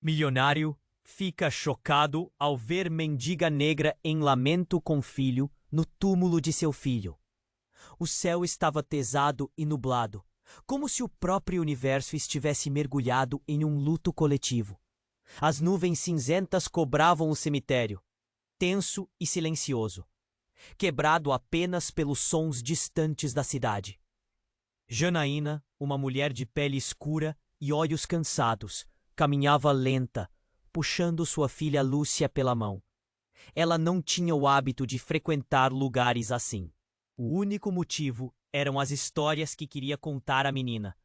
Milionário fica chocado ao ver mendiga negra em lamento com filho no túmulo de seu filho. O céu estava pesado e nublado, como se o próprio universo estivesse mergulhado em um luto coletivo. As nuvens cinzentas cobravam o cemitério, tenso e silencioso, quebrado apenas pelos sons distantes da cidade. Janaína, uma mulher de pele escura e olhos cansados, caminhava lenta, puxando sua filha Lúcia pela mão. Ela não tinha o hábito de frequentar lugares assim. O único motivo eram as histórias que queria contar à menina.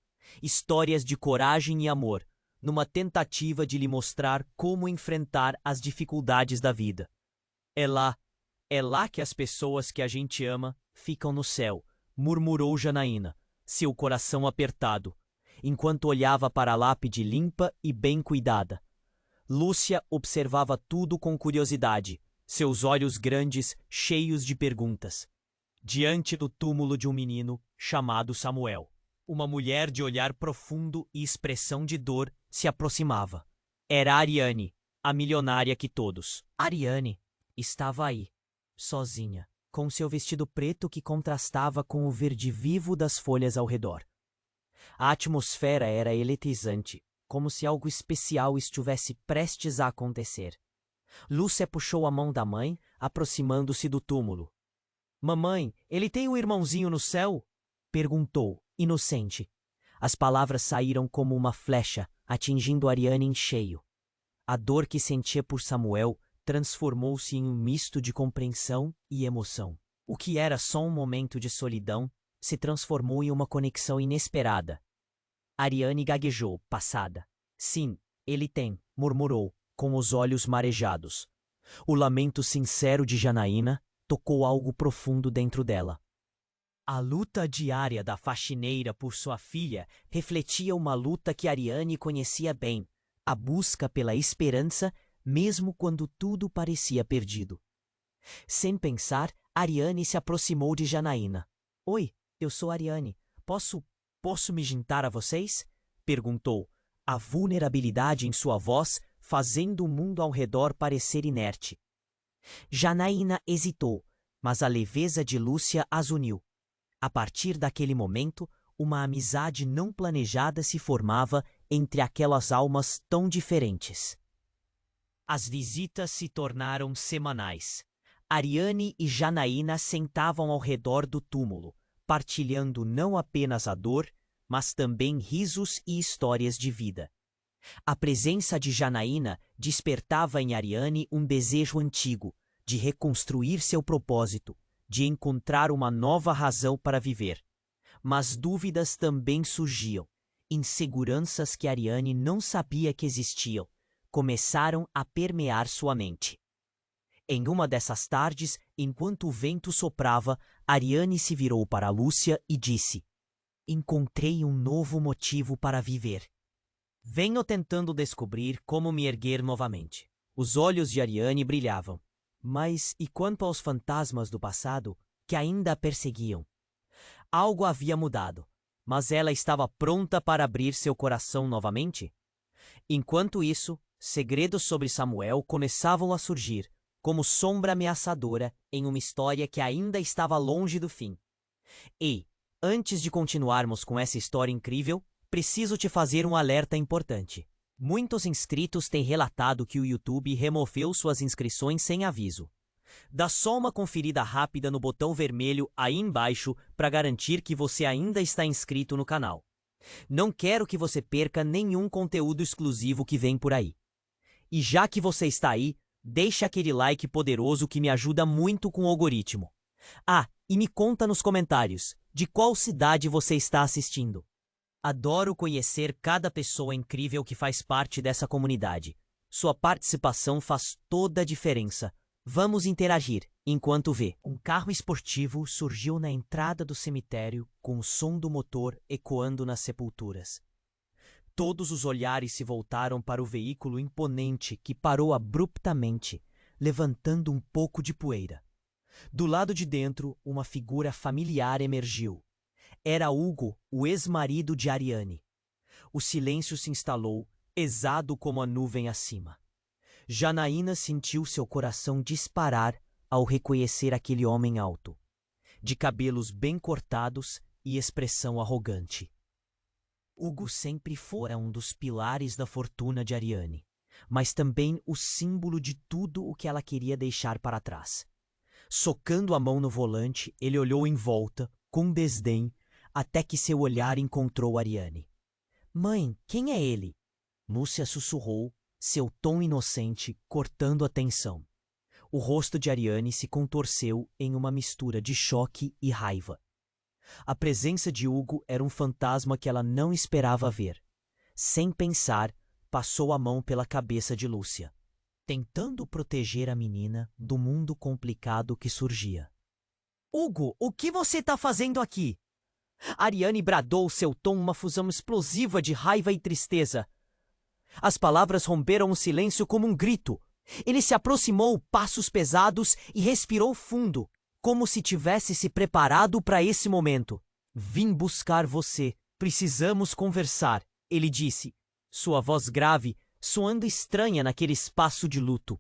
Histórias de coragem e amor, numa tentativa de lhe mostrar como enfrentar as dificuldades da vida. É lá que as pessoas que a gente ama ficam no céu, murmurou Janaína, seu coração apertado, enquanto olhava para a lápide limpa e bem cuidada. Lúcia observava tudo com curiosidade, seus olhos grandes cheios de perguntas. Diante do túmulo de um menino chamado Samuel, uma mulher de olhar profundo e expressão de dor se aproximava. Era Ariane, a milionária que todos. Ariane estava aí, sozinha, com seu vestido preto que contrastava com o verde vivo das folhas ao redor. A atmosfera era eletrizante, como se algo especial estivesse prestes a acontecer. Lúcia puxou a mão da mãe, aproximando-se do túmulo. Mamãe, ele tem um irmãozinho no céu? Perguntou, inocente. As palavras saíram como uma flecha, atingindo Ariane em cheio. A dor que sentia por Samuel transformou-se em um misto de compreensão e emoção. O que era só um momento de solidão se transformou em uma conexão inesperada. Ariane gaguejou, passada. Sim, ele tem, murmurou, com os olhos marejados. O lamento sincero de Janaína tocou algo profundo dentro dela. A luta diária da faxineira por sua filha refletia uma luta que Ariane conhecia bem, a busca pela esperança, mesmo quando tudo parecia perdido. Sem pensar, Ariane se aproximou de Janaína. Oi, eu sou Ariane. Posso me juntar a vocês? Perguntou, a vulnerabilidade em sua voz fazendo o mundo ao redor parecer inerte. Janaína hesitou, mas a leveza de Lúcia as uniu. A partir daquele momento, uma amizade não planejada se formava entre aquelas almas tão diferentes. As visitas se tornaram semanais. Ariane e Janaína sentavam ao redor do túmulo, partilhando não apenas a dor, mas também risos e histórias de vida. A presença de Janaína despertava em Ariane um desejo antigo, de reconstruir seu propósito, de encontrar uma nova razão para viver. Mas dúvidas também surgiam, inseguranças que Ariane não sabia que existiam, começaram a permear sua mente. Em uma dessas tardes, enquanto o vento soprava, Ariane se virou para Lúcia e disse: Encontrei um novo motivo para viver. Venho tentando descobrir como me erguer novamente. Os olhos de Ariane brilhavam. Mas e quanto aos fantasmas do passado que ainda a perseguiam? Algo havia mudado, mas ela estava pronta para abrir seu coração novamente? Enquanto isso, segredos sobre Samuel começavam a surgir, como sombra ameaçadora em uma história que ainda estava longe do fim. Ei, antes de continuarmos com essa história incrível, preciso te fazer um alerta importante. Muitos inscritos têm relatado que o YouTube removeu suas inscrições sem aviso. Dá só uma conferida rápida no botão vermelho aí embaixo para garantir que você ainda está inscrito no canal. Não quero que você perca nenhum conteúdo exclusivo que vem por aí. E já que você está aí, deixa aquele like poderoso que me ajuda muito com o algoritmo. Ah, e me conta nos comentários de qual cidade você está assistindo. Adoro conhecer cada pessoa incrível que faz parte dessa comunidade. Sua participação faz toda a diferença. Vamos interagir enquanto vê. Um carro esportivo surgiu na entrada do cemitério com o som do motor ecoando nas sepulturas. Todos os olhares se voltaram para o veículo imponente que parou abruptamente, levantando um pouco de poeira. Do lado de dentro, uma figura familiar emergiu. Era Hugo, o ex-marido de Ariane. O silêncio se instalou pesado como a nuvem acima. Janaína sentiu seu coração disparar ao reconhecer aquele homem alto, de cabelos bem cortados e expressão arrogante. Hugo sempre fora um dos pilares da fortuna de Ariane, mas também o símbolo de tudo o que ela queria deixar para trás. Socando a mão no volante, ele olhou em volta, com desdém, até que seu olhar encontrou Ariane. Mãe, quem é ele? Lúcia sussurrou, seu tom inocente cortando a tensão. O rosto de Ariane se contorceu em uma mistura de choque e raiva. A presença de Hugo era um fantasma que ela não esperava ver. Sem pensar, passou a mão pela cabeça de Lúcia, tentando proteger a menina do mundo complicado que surgia. Hugo, o que você está fazendo aqui? Ariane bradou, seu tom uma fusão explosiva de raiva e tristeza. As palavras romperam o silêncio como um grito. Ele se aproximou, passos pesados, e respirou fundo, como se tivesse se preparado para esse momento. Vim buscar você. Precisamos conversar, ele disse, sua voz grave, soando estranha naquele espaço de luto.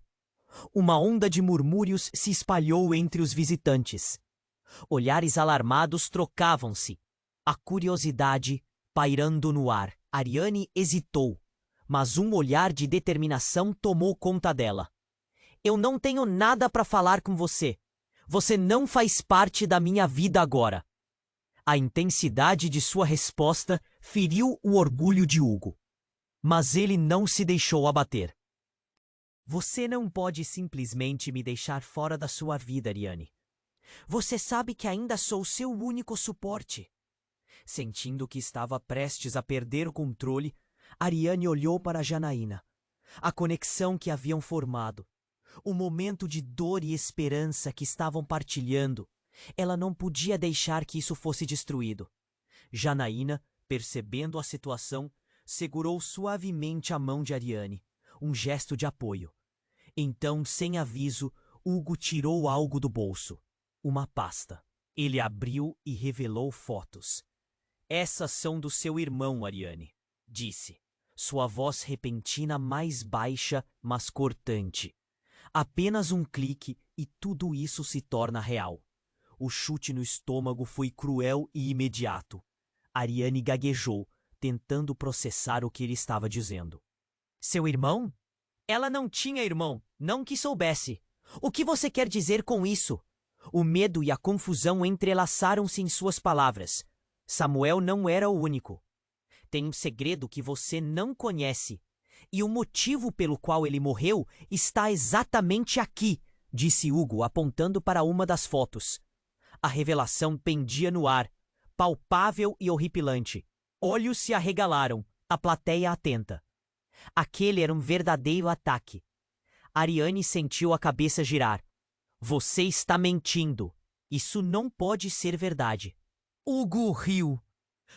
Uma onda de murmúrios se espalhou entre os visitantes. Olhares alarmados trocavam-se, a curiosidade pairando no ar. Ariane hesitou, mas um olhar de determinação tomou conta dela. Eu não tenho nada para falar com você. Você não faz parte da minha vida agora. A intensidade de sua resposta feriu o orgulho de Hugo. Mas ele não se deixou abater. Você não pode simplesmente me deixar fora da sua vida, Ariane. Você sabe que ainda sou seu único suporte. Sentindo que estava prestes a perder o controle, Ariane olhou para Janaína. A conexão que haviam formado, o momento de dor e esperança que estavam partilhando, ela não podia deixar que isso fosse destruído. Janaína, percebendo a situação, segurou suavemente a mão de Ariane, um gesto de apoio. Então, sem aviso, Hugo tirou algo do bolso, uma pasta. Ele abriu e revelou fotos. Essas são do seu irmão, Ariane, disse, sua voz repentina mais baixa, mas cortante. Apenas um clique e tudo isso se torna real. O chute no estômago foi cruel e imediato. Ariane gaguejou, tentando processar o que ele estava dizendo. Seu irmão? Ela não tinha irmão, não que soubesse. O que você quer dizer com isso? O medo e a confusão entrelaçaram-se em suas palavras. Samuel não era o único. Tem um segredo que você não conhece. E o motivo pelo qual ele morreu está exatamente aqui, disse Hugo, apontando para uma das fotos. A revelação pendia no ar, palpável e horripilante. Olhos se arregalaram, a plateia atenta. Aquele era um verdadeiro ataque. Ariane sentiu a cabeça girar. Você está mentindo. Isso não pode ser verdade. Hugo riu,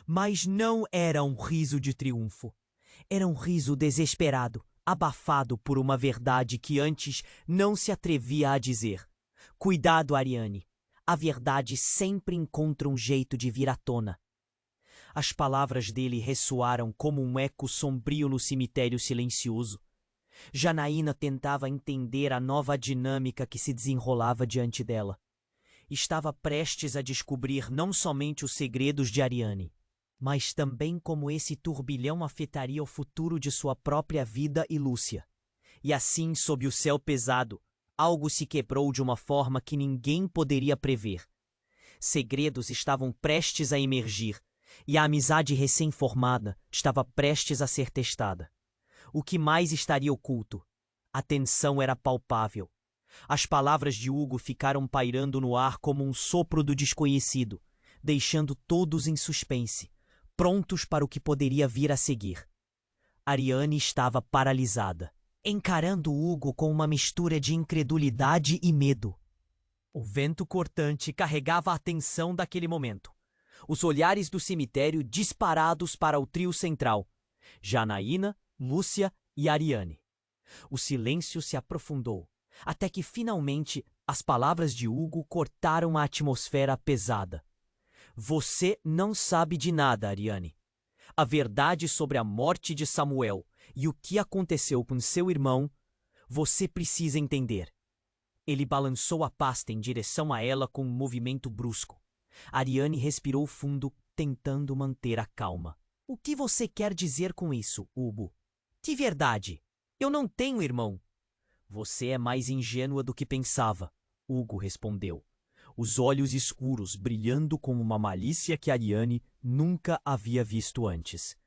mas não era um riso de triunfo. Era um riso desesperado, abafado por uma verdade que antes não se atrevia a dizer. Cuidado, Ariane. A verdade sempre encontra um jeito de vir à tona. As palavras dele ressoaram como um eco sombrio no cemitério silencioso. Janaína tentava entender a nova dinâmica que se desenrolava diante dela. Estava prestes a descobrir não somente os segredos de Ariane, mas também como esse turbilhão afetaria o futuro de sua própria vida e Lúcia. E assim, sob o céu pesado, algo se quebrou de uma forma que ninguém poderia prever. Segredos estavam prestes a emergir, e a amizade recém-formada estava prestes a ser testada. O que mais estaria oculto? A tensão era palpável. As palavras de Hugo ficaram pairando no ar como um sopro do desconhecido, deixando todos em suspense, prontos para o que poderia vir a seguir. Ariane estava paralisada, encarando Hugo com uma mistura de incredulidade e medo. O vento cortante carregava a atenção daquele momento. Os olhares do cemitério disparados para o trio central: Janaína, Lúcia e Ariane. O silêncio se aprofundou, até que finalmente as palavras de Hugo cortaram a atmosfera pesada. Você não sabe de nada, Ariane. A verdade sobre a morte de Samuel E o que aconteceu com seu irmão, você precisa entender. Ele balançou a pasta em direção a ela com um movimento brusco. Ariane respirou fundo, tentando manter a calma. O que você quer dizer com isso, Hugo? De verdade, eu não tenho irmão. Você é mais ingênua do que pensava, Hugo respondeu, os olhos escuros brilhando com uma malícia que Ariane nunca havia visto antes.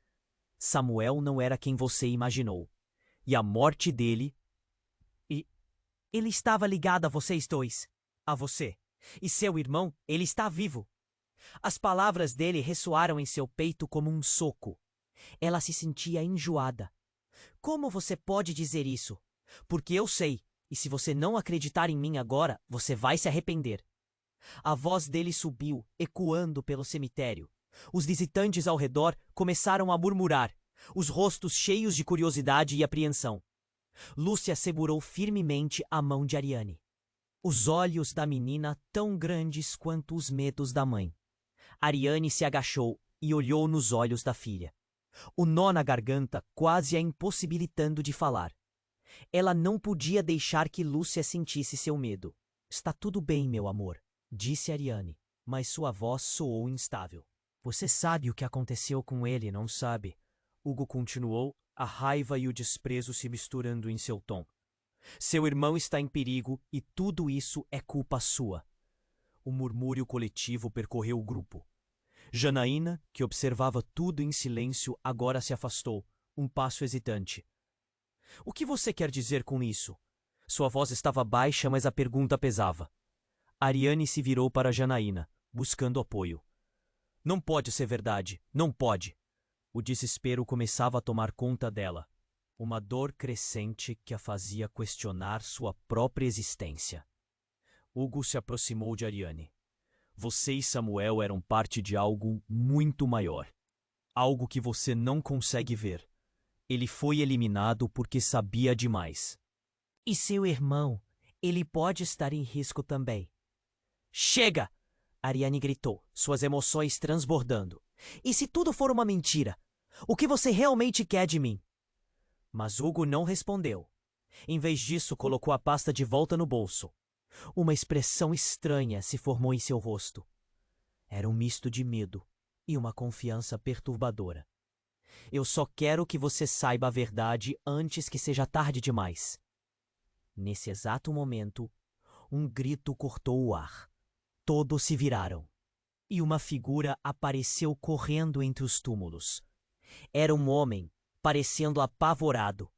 Samuel não era quem você imaginou. E a morte dele... Ele estava ligado a vocês dois. A você. E seu irmão, ele está vivo. As palavras dele ressoaram em seu peito como um soco. Ela se sentia enjoada. Como você pode dizer isso? Porque eu sei, e se você não acreditar em mim agora, você vai se arrepender. A voz dele subiu, ecoando pelo cemitério. Os visitantes ao redor começaram a murmurar, os rostos cheios de curiosidade e apreensão. Lúcia segurou firmemente a mão de Ariane. Os olhos da menina tão grandes quanto os medos da mãe. Ariane se agachou e olhou nos olhos da filha. O nó na garganta quase a impossibilitando de falar. Ela não podia deixar que Lúcia sentisse seu medo. Está tudo bem, meu amor, disse Ariane, mas sua voz soou instável. Você sabe o que aconteceu com ele, não sabe? Hugo continuou, a raiva e o desprezo se misturando em seu tom. Seu irmão está em perigo e tudo isso é culpa sua. O murmúrio coletivo percorreu o grupo. Janaína, que observava tudo em silêncio, agora se afastou, um passo hesitante. O que você quer dizer com isso? Sua voz estava baixa, mas a pergunta pesava. Ariane se virou para Janaína, buscando apoio. Não pode ser verdade, não pode. O desespero começava a tomar conta dela. Uma dor crescente que a fazia questionar sua própria existência. Hugo se aproximou de Ariane. Você e Samuel eram parte de algo muito maior. Algo que você não consegue ver. Ele foi eliminado porque sabia demais. E seu irmão, ele pode estar em risco também. Chega! Ariane gritou, suas emoções transbordando. E se tudo for uma mentira? O que você realmente quer de mim? Mas Hugo não respondeu. Em vez disso, colocou a pasta de volta no bolso. Uma expressão estranha se formou em seu rosto. Era um misto de medo e uma confiança perturbadora. Eu só quero que você saiba a verdade antes que seja tarde demais. Nesse exato momento, um grito cortou o ar. Todos se viraram. E uma figura apareceu correndo entre os túmulos. Era um homem, parecendo apavorado,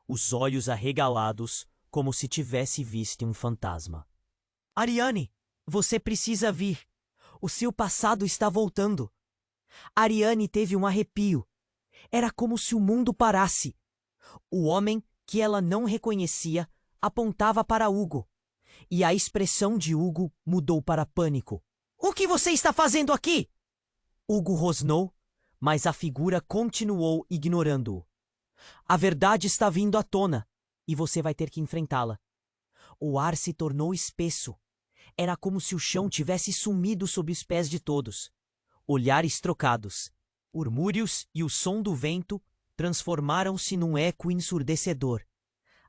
os olhos arregalados, como se tivesse visto um fantasma. Ariane, você precisa vir. O seu passado está voltando. Ariane teve um arrepio. Era como se o mundo parasse. O homem, que ela não reconhecia, apontava para Hugo. E a expressão de Hugo mudou para pânico. O que você está fazendo aqui? Hugo rosnou, mas a figura continuou ignorando-o. A verdade está vindo à tona, e você vai ter que enfrentá-la. O ar se tornou espesso. Era como se o chão tivesse sumido sob os pés de todos. Olhares trocados, murmúrios e o som do vento transformaram-se num eco ensurdecedor.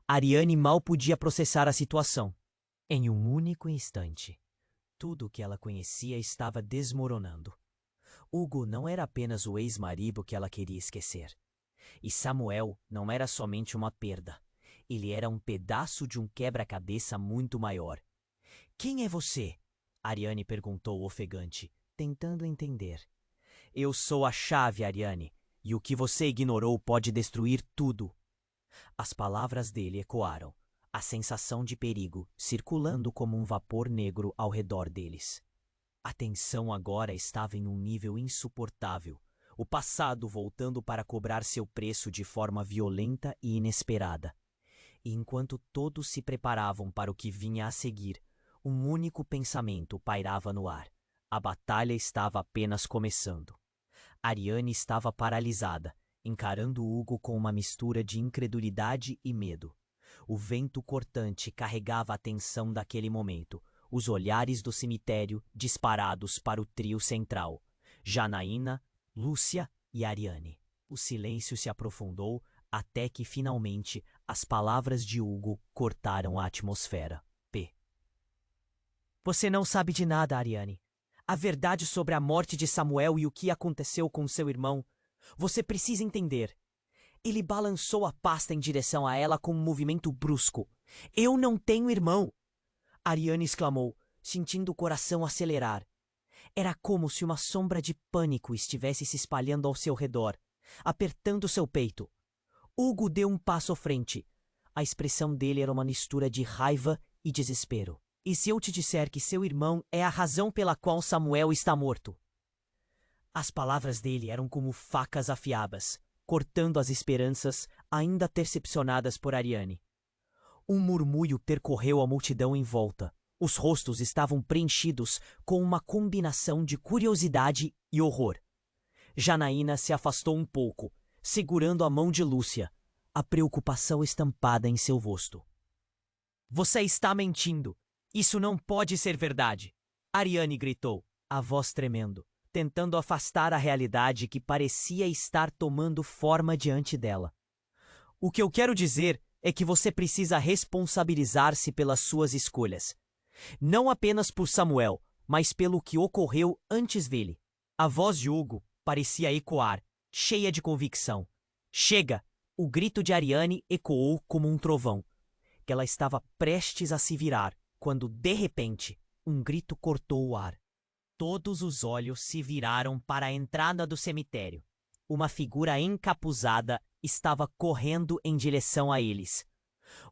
Ariane mal podia processar a situação. Em um único instante, tudo o que ela conhecia estava desmoronando. Hugo não era apenas o ex-marido que ela queria esquecer. E Samuel não era somente uma perda. Ele era um pedaço de um quebra-cabeça muito maior. Quem é você? Ariane perguntou ofegante, tentando entender. Eu sou a chave, Ariane, e o que você ignorou pode destruir tudo. As palavras dele ecoaram, a sensação de perigo circulando como um vapor negro ao redor deles. A tensão agora estava em um nível insuportável, o passado voltando para cobrar seu preço de forma violenta e inesperada. E enquanto todos se preparavam para o que vinha a seguir, um único pensamento pairava no ar. A batalha estava apenas começando. Ariane estava paralisada, encarando Hugo com uma mistura de incredulidade e medo. O vento cortante carregava a tensão daquele momento, os olhares do cemitério disparados para o trio central, Janaína, Lúcia e Ariane. O silêncio se aprofundou até que finalmente as palavras de Hugo cortaram a atmosfera. Você não sabe de nada, Ariane. A verdade sobre a morte de Samuel e o que aconteceu com seu irmão. Você precisa entender. Ele balançou a pasta em direção a ela com um movimento brusco. Eu não tenho irmão! Ariane exclamou, sentindo o coração acelerar. Era como se uma sombra de pânico estivesse se espalhando ao seu redor, apertando seu peito. Hugo deu um passo à frente. A expressão dele era uma mistura de raiva e desespero. E se eu te disser que seu irmão é a razão pela qual Samuel está morto? As palavras dele eram como facas afiadas, cortando as esperanças ainda percepcionadas por Ariane. Um murmúrio percorreu a multidão em volta. Os rostos estavam preenchidos com uma combinação de curiosidade e horror. Janaína se afastou um pouco, segurando a mão de Lúcia, a preocupação estampada em seu rosto. Você está mentindo! Isso não pode ser verdade! Ariane gritou, a voz tremendo, tentando afastar a realidade que parecia estar tomando forma diante dela. O que eu quero dizer é que você precisa responsabilizar-se pelas suas escolhas. Não apenas por Samuel, mas pelo que ocorreu antes dele. A voz de Hugo parecia ecoar, cheia de convicção. Chega! O grito de Ariane ecoou como um trovão. Ela estava prestes a se virar, quando, de repente, um grito cortou o ar. Todos os olhos se viraram para a entrada do cemitério. Uma figura encapuzada estava correndo em direção a eles.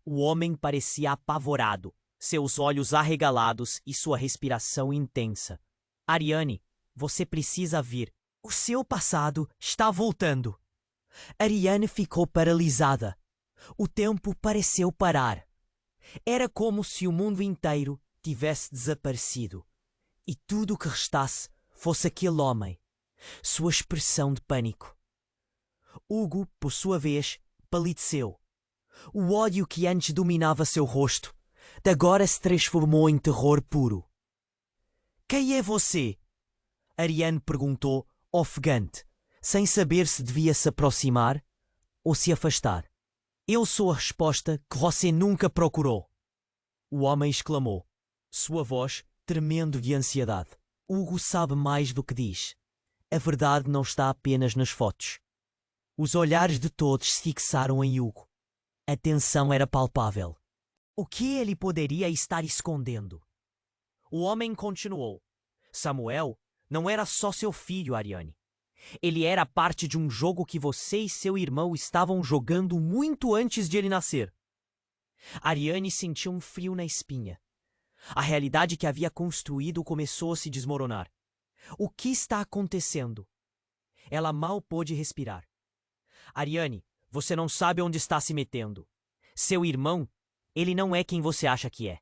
O homem parecia apavorado, seus olhos arregalados e sua respiração intensa. Ariane, você precisa vir. O seu passado está voltando. Ariane ficou paralisada. O tempo pareceu parar. Era como se o mundo inteiro tivesse desaparecido. E tudo o que restasse fosse aquele homem. Sua expressão de pânico. Hugo, por sua vez, palideceu. O ódio que antes dominava seu rosto, de agora se transformou em terror puro. Quem é você? Ariane perguntou, ofegante, sem saber se devia se aproximar ou se afastar. Eu sou a resposta que você nunca procurou. O homem exclamou, sua voz tremendo de ansiedade. Hugo sabe mais do que diz. A verdade não está apenas nas fotos. Os olhares de todos se fixaram em Hugo. A tensão era palpável. O que ele poderia estar escondendo? O homem continuou. Samuel não era só seu filho, Ariane. Ele era parte de um jogo que você e seu irmão estavam jogando muito antes de ele nascer. Ariane sentiu um frio na espinha. A realidade que havia construído começou a se desmoronar. O que está acontecendo? Ela mal pôde respirar. Ariane, você não sabe onde está se metendo. Seu irmão, ele não é quem você acha que é.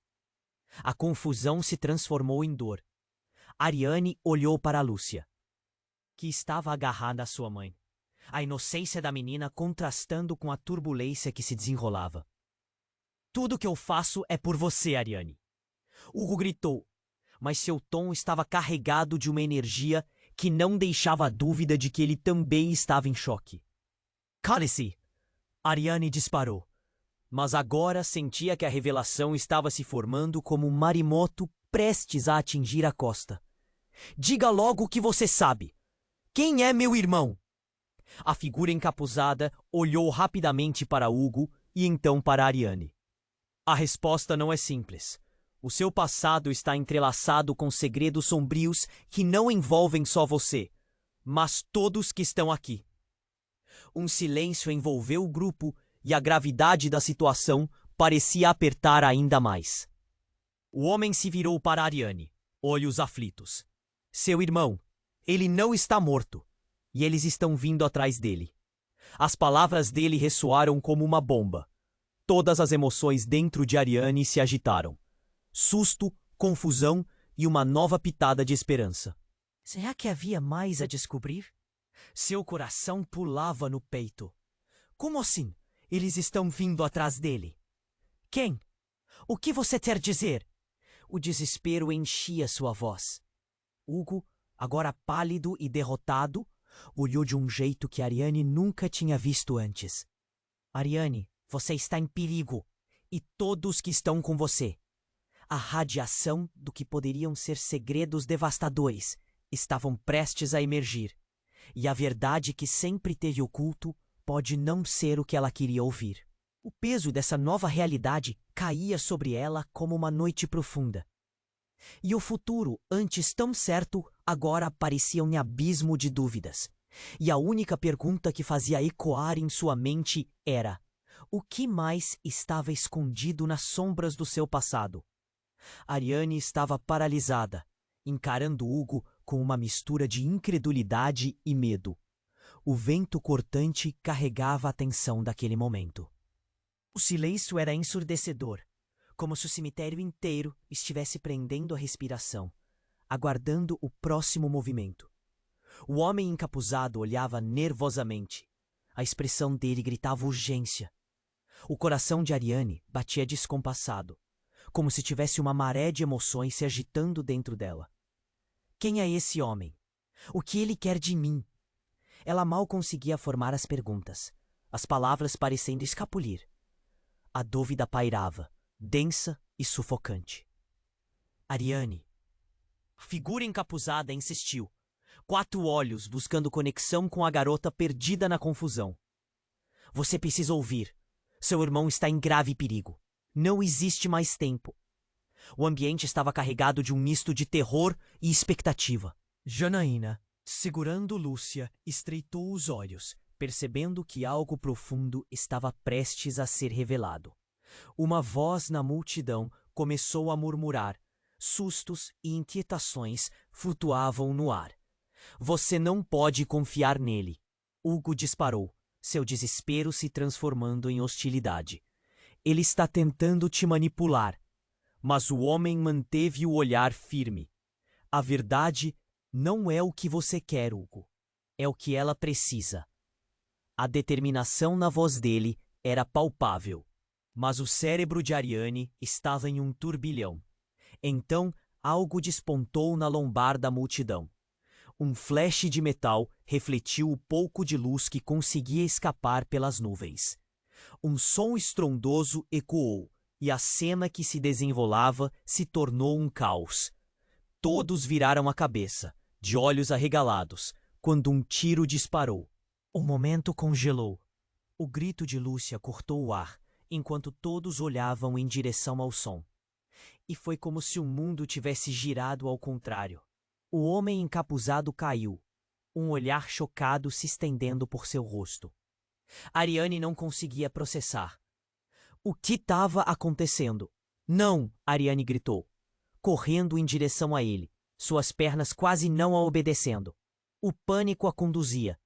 A confusão se transformou em dor. Ariane olhou para Lúcia, que estava agarrada à sua mãe. A inocência da menina contrastando com a turbulência que se desenrolava. Tudo que eu faço é por você, Ariane. Hugo gritou, mas seu tom estava carregado de uma energia que não deixava dúvida de que ele também estava em choque. Cale-se! Ariane disparou, mas agora sentia que a revelação estava se formando como um maremoto prestes a atingir a costa. Diga logo o que você sabe. Quem é meu irmão? A figura encapuzada olhou rapidamente para Hugo e então para Ariane. A resposta não é simples. O seu passado está entrelaçado com segredos sombrios que não envolvem só você, mas todos que estão aqui. Um silêncio envolveu o grupo e a gravidade da situação parecia apertar ainda mais. O homem se virou para Ariane, olhos aflitos. Seu irmão, ele não está morto, e eles estão vindo atrás dele. As palavras dele ressoaram como uma bomba. Todas as emoções dentro de Ariane se agitaram. Susto, confusão e uma nova pitada de esperança. Será que havia mais a descobrir? Seu coração pulava no peito. Como assim? Eles estão vindo atrás dele. Quem? O que você quer dizer? O desespero enchia sua voz. Hugo, agora pálido e derrotado, olhou de um jeito que Ariane nunca tinha visto antes. Ariane, você está em perigo. E todos que estão com você. A radiação do que poderiam ser segredos devastadores estavam prestes a emergir. E a verdade que sempre teve oculto pode não ser o que ela queria ouvir. O peso dessa nova realidade caía sobre ela como uma noite profunda. E o futuro, antes tão certo, agora parecia um abismo de dúvidas. E a única pergunta que fazia ecoar em sua mente era: o que mais estava escondido nas sombras do seu passado? Ariane estava paralisada, encarando Hugo com uma mistura de incredulidade e medo. O vento cortante carregava a tensão daquele momento. O silêncio era ensurdecedor, como se o cemitério inteiro estivesse prendendo a respiração, aguardando o próximo movimento. O homem encapuzado olhava nervosamente. A expressão dele gritava urgência. O coração de Ariane batia descompassado, como se tivesse uma maré de emoções se agitando dentro dela. Quem é esse homem? O que ele quer de mim? Ela mal conseguia formar as perguntas, as palavras parecendo escapulir. A dúvida pairava, densa e sufocante. Ariane. A figura encapuzada insistiu. 4 olhos buscando conexão com a garota perdida na confusão. Você precisa ouvir. Seu irmão está em grave perigo. Não existe mais tempo. O ambiente estava carregado de um misto de terror e expectativa. Janaína, segurando Lúcia, estreitou os olhos, percebendo que algo profundo estava prestes a ser revelado. Uma voz na multidão começou a murmurar. Sustos e inquietações flutuavam no ar. Você não pode confiar nele. Hugo disparou, seu desespero se transformando em hostilidade. Ele está tentando te manipular. Mas o homem manteve o olhar firme. A verdade não é o que você quer, Hugo. É o que ela precisa. A determinação na voz dele era palpável. Mas o cérebro de Ariane estava em um turbilhão. Então, algo despontou na lombar da multidão. Um flash de metal refletiu o pouco de luz que conseguia escapar pelas nuvens. Um som estrondoso ecoou, e a cena que se desenrolava se tornou um caos. Todos viraram a cabeça, de olhos arregalados, quando um tiro disparou. O momento congelou. O grito de Lúcia cortou o ar, enquanto todos olhavam em direção ao som. E foi como se o mundo tivesse girado ao contrário. O homem encapuzado caiu, um olhar chocado se estendendo por seu rosto. Ariane não conseguia processar. O que estava acontecendo? Não! Ariane gritou, correndo em direção a ele, suas pernas quase não a obedecendo. O pânico a conduzia.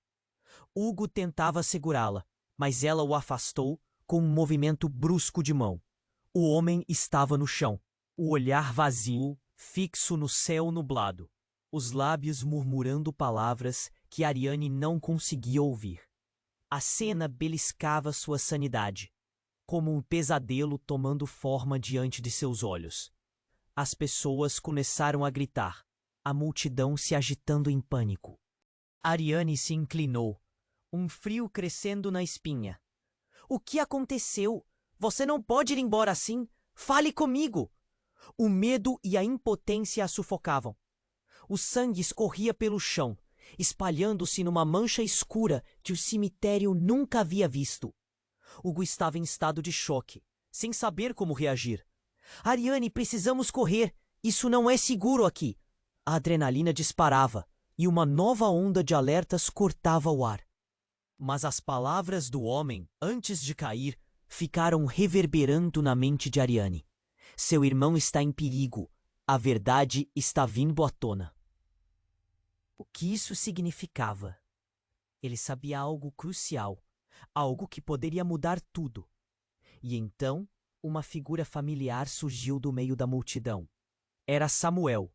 Hugo tentava segurá-la, mas ela o afastou com um movimento brusco de mão. O homem estava no chão, o olhar vazio, fixo no céu nublado, os lábios murmurando palavras que Ariane não conseguia ouvir. A cena beliscava sua sanidade, como um pesadelo tomando forma diante de seus olhos. As pessoas começaram a gritar, a multidão se agitando em pânico. Ariane se inclinou, um frio crescendo na espinha. O que aconteceu? Você não pode ir embora assim. Fale comigo! O medo e a impotência a sufocavam. O sangue escorria pelo chão, espalhando-se numa mancha escura que o cemitério nunca havia visto. Hugo estava em estado de choque, sem saber como reagir. Ariane, precisamos correr. Isso não é seguro aqui. A adrenalina disparava e uma nova onda de alertas cortava o ar. Mas as palavras do homem, antes de cair, ficaram reverberando na mente de Ariane. Seu irmão está em perigo. A verdade está vindo à tona. O que isso significava? Ele sabia algo crucial, algo que poderia mudar tudo. E então, uma figura familiar surgiu do meio da multidão. Era Samuel.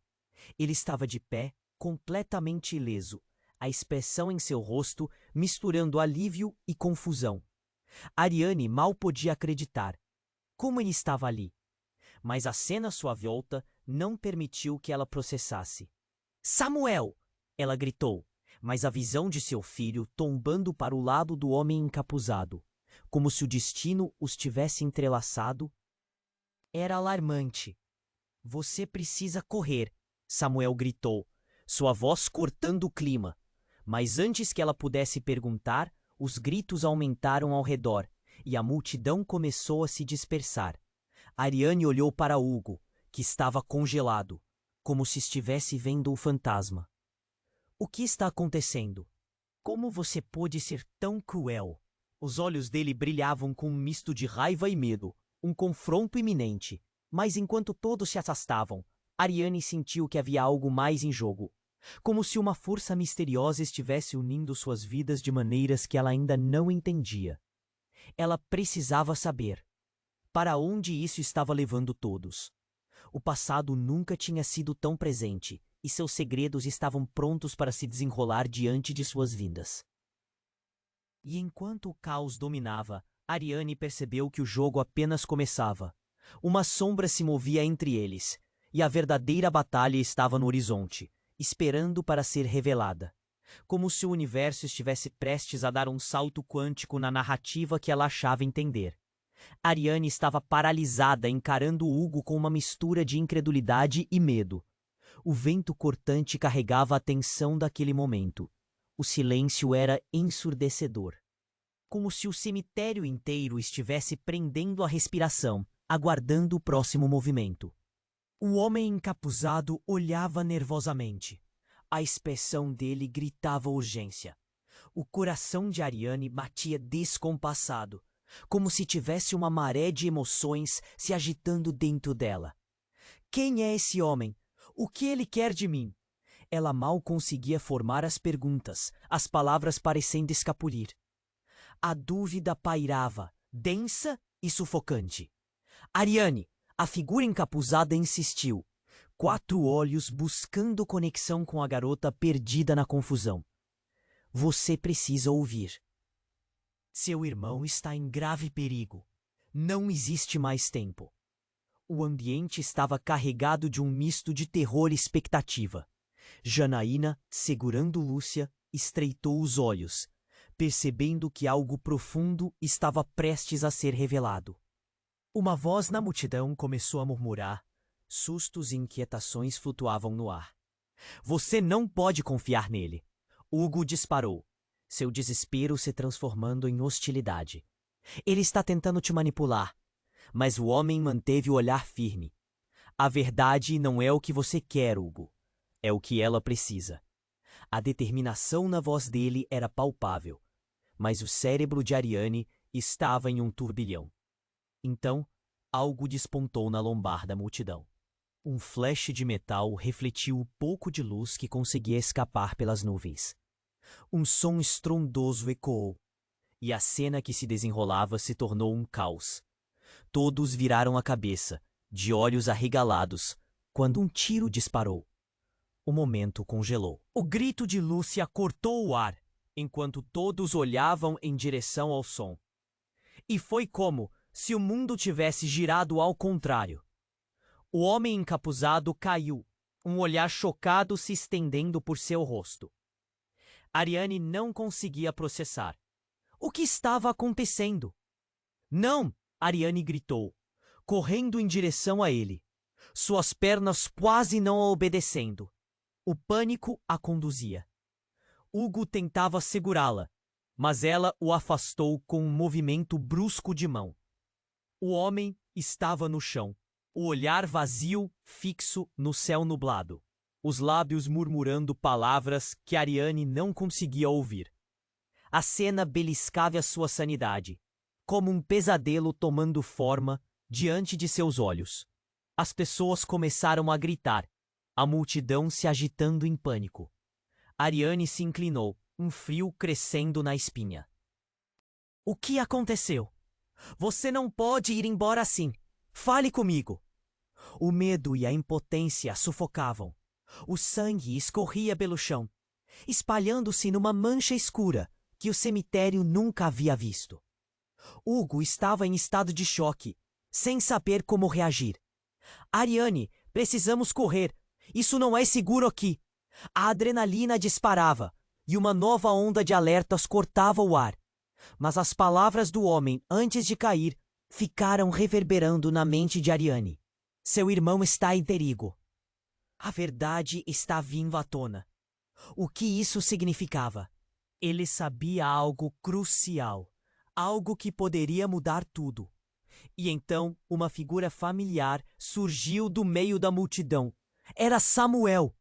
Ele estava de pé, completamente ileso, a expressão em seu rosto misturando alívio e confusão. Ariane mal podia acreditar. Como ele estava ali? Mas a cena à sua volta não permitiu que ela processasse. Samuel! Ela gritou, mas a visão de seu filho tombando para o lado do homem encapuzado. como se o destino os tivesse entrelaçado. Era alarmante. Você precisa correr, Samuel gritou, sua voz cortando o clima. Mas antes que ela pudesse perguntar, os gritos aumentaram ao redor e a multidão começou a se dispersar. Ariane olhou para Hugo, que estava congelado, como se estivesse vendo um fantasma. O que está acontecendo? Como você pôde ser tão cruel? Os olhos dele brilhavam com um misto de raiva e medo, um confronto iminente. Mas enquanto todos se afastavam, Ariane sentiu que havia algo mais em jogo. Como se uma força misteriosa estivesse unindo suas vidas de maneiras que ela ainda não entendia. Ela precisava saber para onde isso estava levando todos. O passado nunca tinha sido tão presente, e seus segredos estavam prontos para se desenrolar diante de suas vindas. E enquanto o caos dominava, Ariane percebeu que o jogo apenas começava. Uma sombra se movia entre eles, e a verdadeira batalha estava no horizonte, esperando para ser revelada. Como se o universo estivesse prestes a dar um salto quântico na narrativa que ela achava entender. Ariane estava paralisada, encarando Hugo com uma mistura de incredulidade e medo. O vento cortante carregava a tensão daquele momento. O silêncio era ensurdecedor. Como se o cemitério inteiro estivesse prendendo a respiração, aguardando o próximo movimento. O homem encapuzado olhava nervosamente. A expressão dele gritava urgência. O coração de Ariane batia descompassado, como se tivesse uma maré de emoções se agitando dentro dela. Quem é esse homem? O que ele quer de mim? Ela mal conseguia formar as perguntas, as palavras parecendo escapulir. A dúvida pairava, densa e sufocante. Ariane, a figura encapuzada insistiu, 4 olhos buscando conexão com a garota perdida na confusão. Você precisa ouvir. Seu irmão está em grave perigo. Não existe mais tempo. O ambiente estava carregado de um misto de terror e expectativa. Janaína, segurando Lúcia, estreitou os olhos, percebendo que algo profundo estava prestes a ser revelado. Uma voz na multidão começou a murmurar. Sustos e inquietações flutuavam no ar. Você não pode confiar nele. Hugo disparou, seu desespero se transformando em hostilidade. Ele está tentando te manipular, mas o homem manteve o olhar firme. A verdade não é o que você quer, Hugo. É o que ela precisa. A determinação na voz dele era palpável, mas o cérebro de Ariane estava em um turbilhão. Então, algo despontou na lombar da multidão. Um flash de metal refletiu o pouco de luz que conseguia escapar pelas nuvens. Um som estrondoso ecoou, e a cena que se desenrolava se tornou um caos. Todos viraram a cabeça, de olhos arregalados, quando um tiro disparou. O momento congelou. O grito de Lúcia cortou o ar, enquanto todos olhavam em direção ao som. E foi como se o mundo tivesse girado ao contrário. O homem encapuzado caiu, um olhar chocado se estendendo por seu rosto. Ariane não conseguia processar. O que estava acontecendo? Não! Ariane gritou, correndo em direção a ele, suas pernas quase não a obedecendo. O pânico a conduzia. Hugo tentava segurá-la, mas ela o afastou com um movimento brusco de mão. O homem estava no chão, o olhar vazio, fixo no céu nublado, os lábios murmurando palavras que Ariane não conseguia ouvir. A cena beliscava a sua sanidade, como um pesadelo tomando forma diante de seus olhos. As pessoas começaram a gritar, a multidão se agitando em pânico. Ariane se inclinou, um frio crescendo na espinha. O que aconteceu? Você não pode ir embora assim. Fale comigo. O medo e a impotência a sufocavam. O sangue escorria pelo chão, espalhando-se numa mancha escura que o cemitério nunca havia visto. Hugo estava em estado de choque, sem saber como reagir. Ariane, precisamos correr. Isso não é seguro aqui. A adrenalina disparava e uma nova onda de alertas cortava o ar. Mas as palavras do homem, antes de cair, ficaram reverberando na mente de Ariane. Seu irmão está em perigo. A verdade está vindo à tona. O que isso significava? Ele sabia algo crucial, algo que poderia mudar tudo. E então uma figura familiar surgiu do meio da multidão. Era Samuel.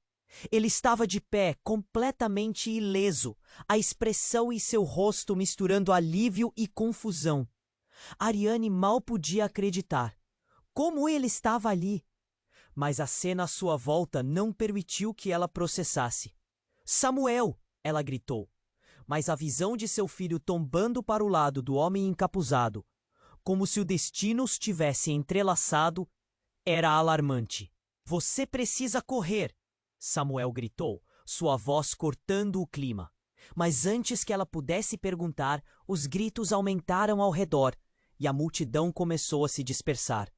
Ele estava de pé, completamente ileso, a expressão em seu rosto misturando alívio e confusão. Ariane mal podia acreditar. Como ele estava ali? Mas a cena à sua volta não permitiu que ela processasse. Samuel! Ela gritou. Mas a visão de seu filho tombando para o lado do homem encapuzado, como se o destino os tivesse entrelaçado, era alarmante. Você precisa correr! Samuel gritou, sua voz cortando o clima. Mas antes que ela pudesse perguntar, os gritos aumentaram ao redor e a multidão começou a se dispersar.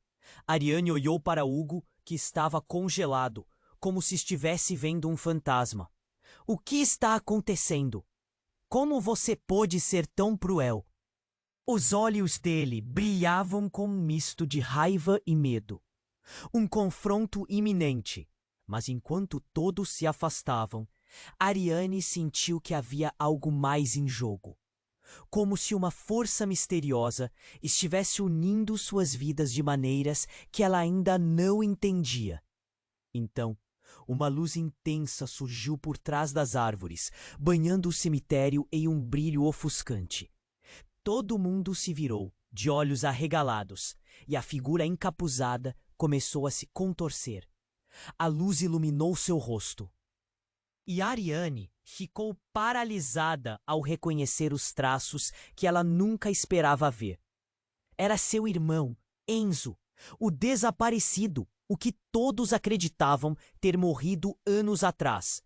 Ariane olhou para Hugo, que estava congelado, como se estivesse vendo um fantasma. O que está acontecendo? Como você pôde ser tão cruel? Os olhos dele brilhavam com um misto de raiva e medo. Um confronto iminente. Mas enquanto todos se afastavam, Ariane sentiu que havia algo mais em jogo. Como se uma força misteriosa estivesse unindo suas vidas de maneiras que ela ainda não entendia. Então, uma luz intensa surgiu por trás das árvores, banhando o cemitério em um brilho ofuscante. Todo mundo se virou, de olhos arregalados, e a figura encapuzada começou a se contorcer. A luz iluminou seu rosto. E Ariane ficou paralisada ao reconhecer os traços que ela nunca esperava ver. Era seu irmão, Enzo, o desaparecido, o que todos acreditavam ter morrido anos atrás.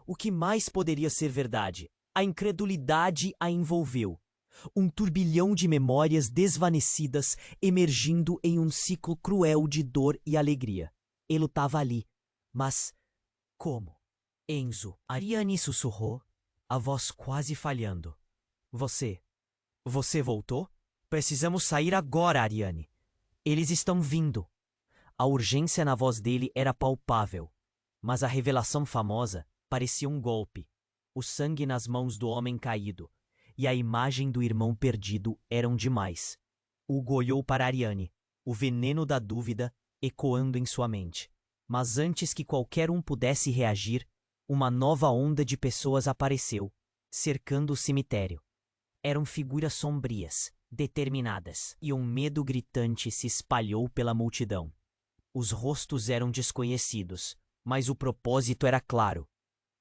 O que mais poderia ser verdade? A incredulidade a envolveu. Um turbilhão de memórias desvanecidas emergindo em um ciclo cruel de dor e alegria. Ele estava ali. Mas como? Enzo, Ariane sussurrou, a voz quase falhando. Você voltou? Precisamos sair agora, Ariane. Eles estão vindo. A urgência na voz dele era palpável, mas a revelação famosa parecia um golpe. O sangue nas mãos do homem caído e a imagem do irmão perdido eram demais. Hugo olhou para Ariane, o veneno da dúvida ecoando em sua mente. Mas antes que qualquer um pudesse reagir, uma nova onda de pessoas apareceu, cercando o cemitério. Eram figuras sombrias, determinadas, e um medo gritante se espalhou pela multidão. Os rostos eram desconhecidos, mas o propósito era claro.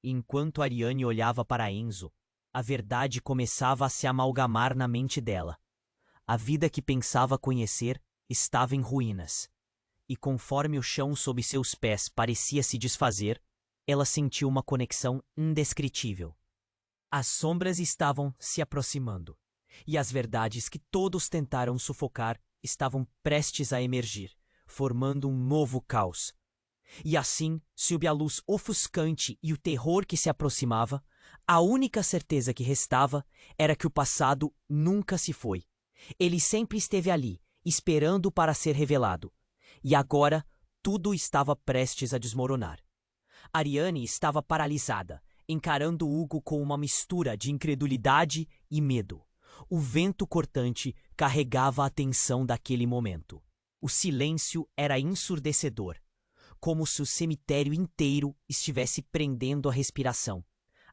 Enquanto Ariane olhava para Enzo, a verdade começava a se amalgamar na mente dela. A vida que pensava conhecer estava em ruínas. E conforme o chão sob seus pés parecia se desfazer, ela sentiu uma conexão indescritível. As sombras estavam se aproximando, e as verdades que todos tentaram sufocar estavam prestes a emergir, formando um novo caos. E assim, sob a luz ofuscante e o terror que se aproximava, a única certeza que restava era que o passado nunca se foi. Ele sempre esteve ali, esperando para ser revelado. E agora, tudo estava prestes a desmoronar. Ariane estava paralisada, encarando Hugo com uma mistura de incredulidade e medo. O vento cortante carregava a tensão daquele momento. O silêncio era ensurdecedor, como se o cemitério inteiro estivesse prendendo a respiração,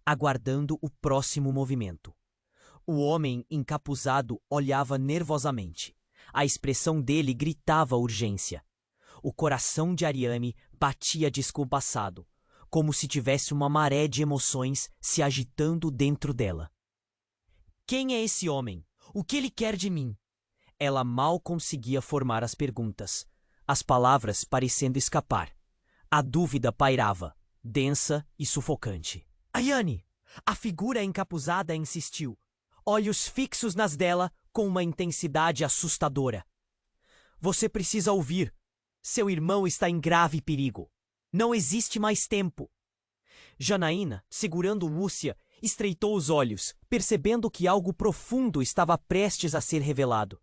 aguardando o próximo movimento. O homem encapuzado olhava nervosamente. A expressão dele gritava urgência. O coração de Ariane batia descompassado, como se tivesse uma maré de emoções se agitando dentro dela. Quem é esse homem? O que ele quer de mim? Ela mal conseguia formar as perguntas, as palavras parecendo escapar. A dúvida pairava, densa e sufocante. Ariane! A figura encapuzada insistiu, olhos fixos nas dela com uma intensidade assustadora. Você precisa ouvir. Seu irmão está em grave perigo. Não existe mais tempo. Janaína, segurando Lúcia estreitou os olhos, percebendo que algo profundo estava prestes a ser revelado.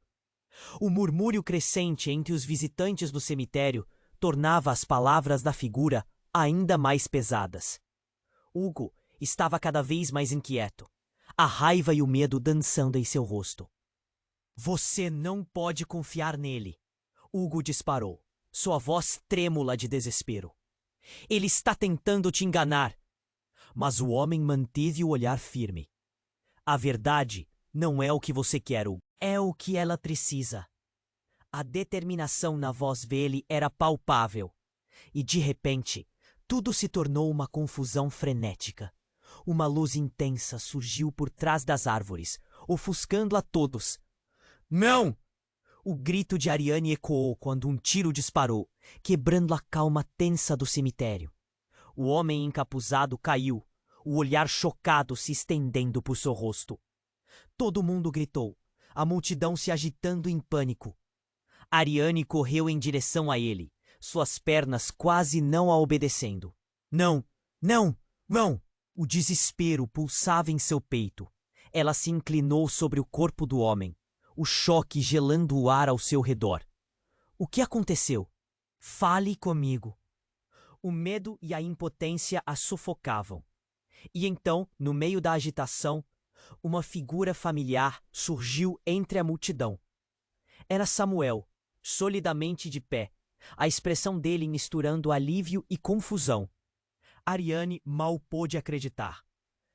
O murmúrio crescente entre os visitantes do cemitério tornava as palavras da figura ainda mais pesadas. Hugo estava cada vez mais inquieto, a raiva e o medo dançando em seu rosto. Você não pode confiar nele, Hugo disparou, sua voz trêmula de desespero. Ele está tentando te enganar. Mas o homem manteve o olhar firme. A verdade não é o que você quer, Hugo. É o que ela precisa. A determinação na voz dele era palpável. E, de repente, tudo se tornou uma confusão frenética. Uma luz intensa surgiu por trás das árvores, ofuscando a todos. Não! O grito de Ariane ecoou quando um tiro disparou, quebrando a calma tensa do cemitério. O homem encapuzado caiu, o olhar chocado se estendendo por seu rosto. Todo mundo gritou, a multidão se agitando em pânico. Ariane correu em direção a ele, suas pernas quase não a obedecendo. Não, não, não! O desespero pulsava em seu peito. Ela se inclinou sobre o corpo do homem, o choque gelando o ar ao seu redor. O que aconteceu? Fale comigo. O medo e a impotência a sufocavam. E então, no meio da agitação, uma figura familiar surgiu entre a multidão. Era Samuel, solidamente de pé, a expressão dele misturando alívio e confusão. Ariane mal pôde acreditar.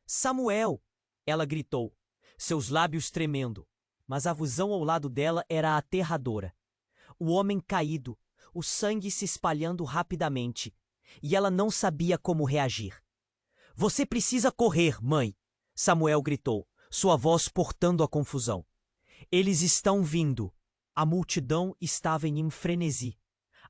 Samuel! Ela gritou, seus lábios tremendo, mas a visão ao lado dela era aterradora. O homem caído, o sangue se espalhando rapidamente, e ela não sabia como reagir. Você precisa correr, mãe! Samuel gritou, sua voz portando a confusão. Eles estão vindo. A multidão estava em frenesi.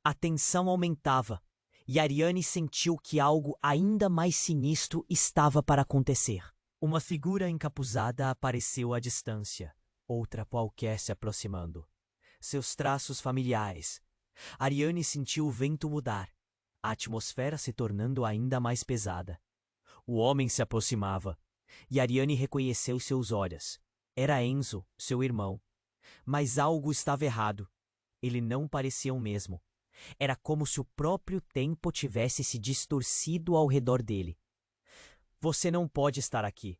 A tensão aumentava, e Ariane sentiu que algo ainda mais sinistro estava para acontecer. Uma figura encapuzada apareceu à distância, outra qualquer se aproximando. Seus traços familiares. Ariane sentiu o vento mudar, a atmosfera se tornando ainda mais pesada. O homem se aproximava, e Ariane reconheceu seus olhos. Era Enzo, seu irmão. Mas algo estava errado. Ele não parecia o mesmo. Era como se o próprio tempo tivesse se distorcido ao redor dele. Você não pode estar aqui,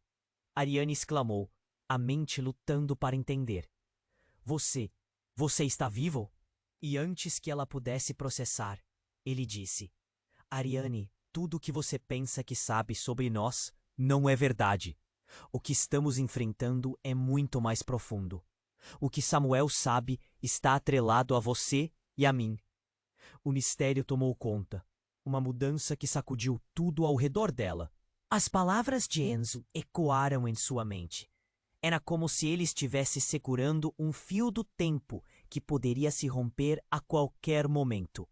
Ariane exclamou, a mente lutando para entender. Você está vivo? E antes que ela pudesse processar, ele disse, Ariane, tudo o que você pensa que sabe sobre nós não é verdade. O que estamos enfrentando é muito mais profundo. O que Samuel sabe está atrelado a você e a mim. O mistério tomou conta, uma mudança que sacudiu tudo ao redor dela. As palavras de Enzo ecoaram em sua mente. Era como se ele estivesse segurando um fio do tempo que poderia se romper a qualquer momento.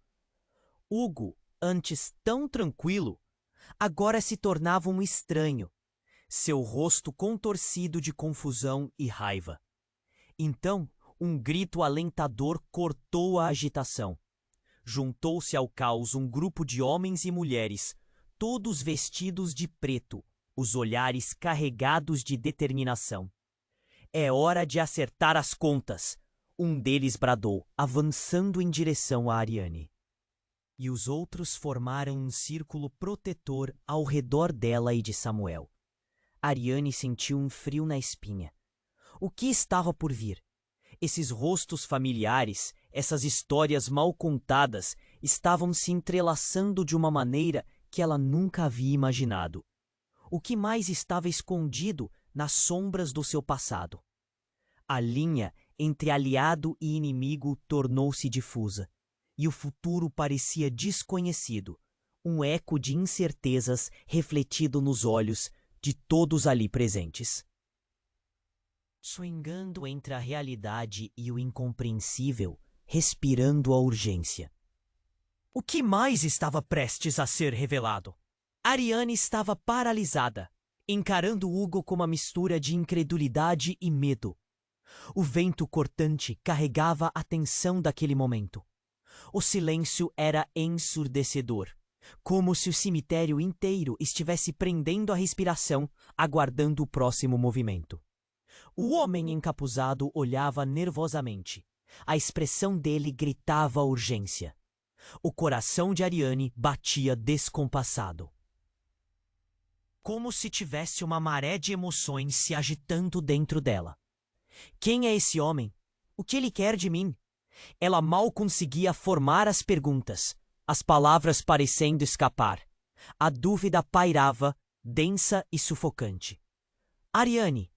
Hugo, antes tão tranquilo, agora se tornava um estranho, seu rosto contorcido de confusão e raiva. Então, um grito alentador cortou a agitação. Juntou-se ao caos um grupo de homens e mulheres, todos vestidos de preto, os olhares carregados de determinação. É hora de acertar as contas, um deles bradou, avançando em direção a Ariane. E os outros formaram um círculo protetor ao redor dela e de Samuel. Ariane sentiu um frio na espinha. O que estava por vir? Esses rostos familiares, essas histórias mal contadas, estavam se entrelaçando de uma maneira que ela nunca havia imaginado. O que mais estava escondido nas sombras do seu passado? A linha entre aliado e inimigo tornou-se difusa, e o futuro parecia desconhecido, um eco de incertezas refletido nos olhos de todos ali presentes. Swingando entre a realidade e o incompreensível, respirando a urgência. O que mais estava prestes a ser revelado? Ariane estava paralisada, encarando Hugo com uma mistura de incredulidade e medo. O vento cortante carregava a tensão daquele momento. O silêncio era ensurdecedor, como se o cemitério inteiro estivesse prendendo a respiração, aguardando o próximo movimento. O homem encapuzado olhava nervosamente. A expressão dele gritava urgência. O coração de Ariane batia descompassado, como se tivesse uma maré de emoções se agitando dentro dela. Quem é esse homem? O que ele quer de mim? Ela mal conseguia formar as perguntas, as palavras parecendo escapar. A dúvida pairava, densa e sufocante. Ariane!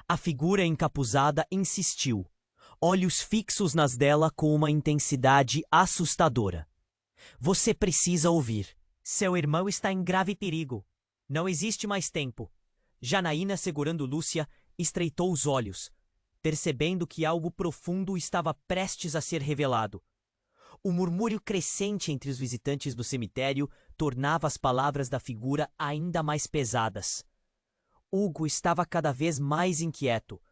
A figura encapuzada insistiu, olhos fixos nas dela com uma intensidade assustadora. Você precisa ouvir. Seu irmão está em grave perigo. Não existe mais tempo. Janaína, segurando Lúcia, estreitou os olhos, percebendo que algo profundo estava prestes a ser revelado. O murmúrio crescente entre os visitantes do cemitério tornava as palavras da figura ainda mais pesadas. Hugo estava cada vez mais inquieto,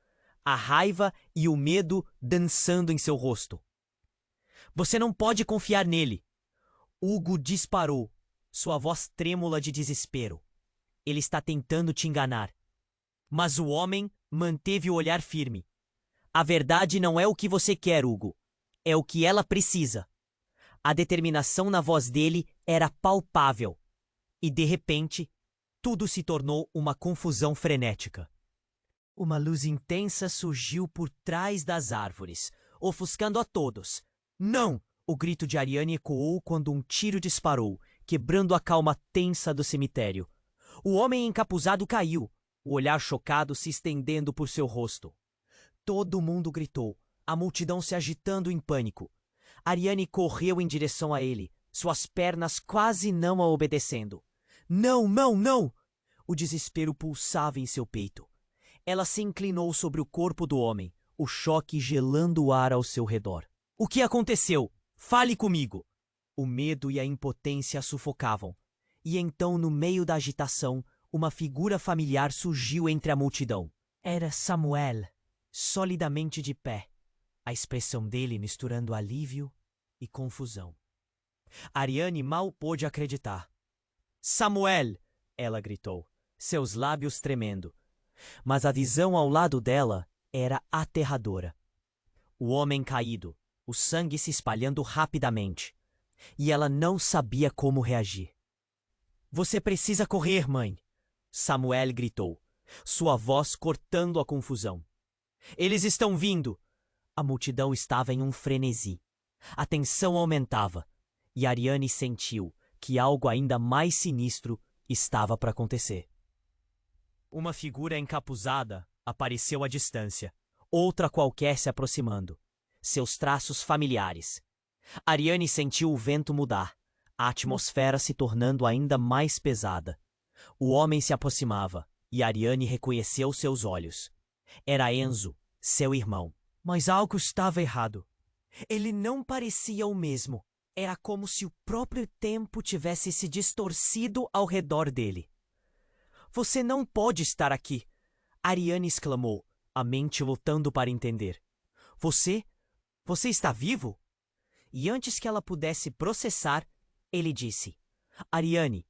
a raiva e o medo dançando em seu rosto. Você não pode confiar nele. Hugo disparou, sua voz trêmula de desespero. Ele está tentando te enganar. Mas o homem manteve o olhar firme. A verdade não é o que você quer, Hugo. É o que ela precisa. A determinação na voz dele era palpável. E, de repente, tudo se tornou uma confusão frenética. Uma luz intensa surgiu por trás das árvores, ofuscando a todos. Não! O grito de Ariane ecoou quando um tiro disparou, quebrando a calma tensa do cemitério. O homem encapuzado caiu, o olhar chocado se estendendo por seu rosto. Todo mundo gritou, a multidão se agitando em pânico. Ariane correu em direção a ele, suas pernas quase não a obedecendo. Não, não, não! O desespero pulsava em seu peito. Ela se inclinou sobre o corpo do homem, o choque gelando o ar ao seu redor. O que aconteceu? Fale comigo! O medo e a impotência a sufocavam. E então, no meio da agitação, uma figura familiar surgiu entre a multidão. Era Samuel, solidamente de pé, a expressão dele misturando alívio e confusão. Ariane mal pôde acreditar. Samuel! Ela gritou, seus lábios tremendo. Mas a visão ao lado dela era aterradora. O homem caído, o sangue se espalhando rapidamente. E ela não sabia como reagir. Você precisa correr, mãe! Samuel gritou, sua voz cortando a confusão. Eles estão vindo! A multidão estava em um frenesi. A tensão aumentava, e Ariane sentiu que algo ainda mais sinistro estava para acontecer. Uma figura encapuzada apareceu à distância, outra qualquer se aproximando. Seus traços familiares. Ariane sentiu o vento mudar, a atmosfera se tornando ainda mais pesada. O homem se aproximava, e Ariane reconheceu seus olhos. Era Enzo, seu irmão. Mas algo estava errado. Ele não parecia o mesmo. Era como se o próprio tempo tivesse se distorcido ao redor dele. Você não pode estar aqui! Ariane exclamou, a mente lutando para entender. Você está vivo? E antes que ela pudesse processar, ele disse, Ariane,